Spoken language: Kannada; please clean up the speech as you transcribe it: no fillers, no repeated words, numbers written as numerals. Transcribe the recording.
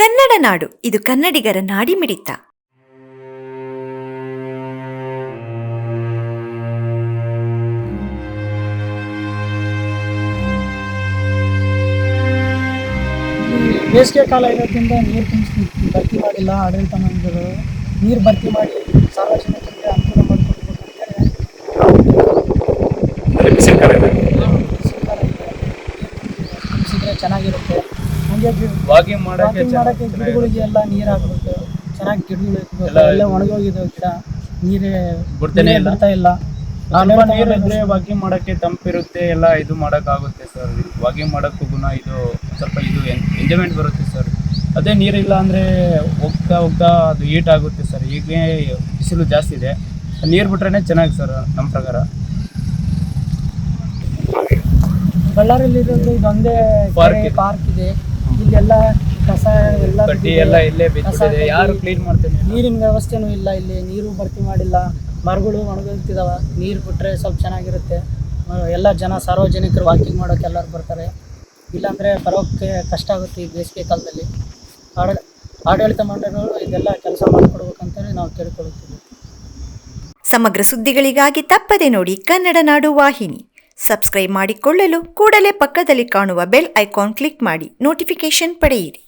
ಕನ್ನಡ ನಾಡು, ಇದು ಕನ್ನಡಿಗರ ನಾಡಿಮಿಡಿತ. ಬೇಸಿಗೆ ಕಾಲ ಇರೋದ್ರಿಂದ ನೀರು ಭರ್ತಿ ಮಾಡಿಲ್ಲ ಆಡಳಿತ ಮಂಡಳಿಗಳು. ನೀರು ಭರ್ತಿ ಮಾಡಿ ಸಾರ್ವಜನಿಕರಿಗೆ ಅನುಕೂಲ ಮಾಡಿಕೊಡ್ಬೇಕಂತೇಳಿ ತುಂಬಿಸಿದ್ರೆ ಚೆನ್ನಾಗಿರುತ್ತೆ. ಹಂಗೆ ವಾಕಿಂಗ್ ಮಾಡಕ್ಕೆ ಗಿಡಗಳಿಗೆ ಎಲ್ಲ ನೀರು ಹಾಕ್ಬೇಕು. ಚೆನ್ನಾಗಿ ಗಿಡಗಳು ಎಲ್ಲ ಒಣಗೋಗಿದ್ದಾವೆ, ಗಿಡ ನೀರೇ ಬಿಡ್ತಾನೆ ಇಲ್ಲ. ಸ್ವಲ್ಪ ನೀರು ಇದ್ರೆ ವಾಕಿಂಗ್ ಮಾಡಕ್ಕೆ ತಂಪಿರುತ್ತೆ, ಎಲ್ಲ ಇದು ಮಾಡೋಕ್ಕಾಗುತ್ತೆ ಸರ್. ವಾಕಿಂಗ್ ಮಾಡೋಕ್ಕೂ ಇದು ಸ್ವಲ್ಪ ಎಂಜಾಯ್ಮೆಂಟ್ ಬರುತ್ತೆ ಸರ್. ಅದೇ ನೀರಿಲ್ಲ ಅಂದರೆ ಹೋಗ್ತಾ ಅದು ಹೀಟ್ ಆಗುತ್ತೆ ಸರ್. ಈಗ ಬಿಸಿಲು ಜಾಸ್ತಿ ಇದೆ, ನೀರು ಬಿಟ್ರೆ ಚೆನ್ನಾಗಿ ಸರ್ ನಮ್ಮ ಪ್ರಕಾರ. ಬಳ್ಳಾರಿಯಲ್ಲಿ ಇರೋದು ಇದೊಂದೇ ಪಾರ್ಕ್ ಇದೆ. ಇಲ್ಲೆಲ್ಲ ಕಸ ಎಲ್ಲ ಕಡ್ಡಿ ಎಲ್ಲ ಇಲ್ಲೇ ಬಿದ್ದಿದೆ, ಯಾರು ಕ್ಲೀನ್ ಮಾಡ್ತಾರೆ? ನೀರಿನ ವ್ಯವಸ್ಥೆನೂ ಇಲ್ಲ, ಇಲ್ಲಿ ನೀರು ಭರ್ತಿ ಮಾಡಿಲ್ಲ. ಮರಗಳು ಒಣಗೋಗ್ತಿದಾವೆ. ನೀರು ಬಿಟ್ಟರೆ ಸ್ವಲ್ಪ ಚೆನ್ನಾಗಿರುತ್ತೆ. ಎಲ್ಲ ಜನ ಸಾರ್ವಜನಿಕರು ವಾಕಿಂಗ್ ಮಾಡೋಕೆ ಎಲ್ಲರೂ ಬರ್ತಾರೆ. ಇಲ್ಲಾಂದರೆ ಬರೋಕ್ಕೆ ಕಷ್ಟ ಆಗುತ್ತೆ ಈ ಬೇಸಿಗೆ ಕಾಲದಲ್ಲಿ. ಆಡಳಿತ ಮಂಡಳಿಗಳು ಇದೆಲ್ಲ ಕೆಲಸ ಮಾಡಿಕೊಡ್ಬೇಕಂತಲೇ ನಾವು ಕೇಳ್ಕೊಳ್ತೀವಿ. ಸಮಗ್ರ ಸುದ್ದಿಗಳಿಗಾಗಿ ತಪ್ಪದೆ ನೋಡಿ ಕನ್ನಡ ನಾಡು ವಾಹಿನಿ. ಸಬ್ಸ್ಕ್ರೈಬ್ ಮಾಡಿಕೊಳ್ಳಲು ಕೂಡಲೇ ಪಕ್ಕದಲ್ಲಿ ಕಾಣುವ ಬೆಲ್ ಐಕಾನ್ ಕ್ಲಿಕ್ ಮಾಡಿ ನೋಟಿಫಿಕೇಶನ್ ಪಡೆಯಿರಿ.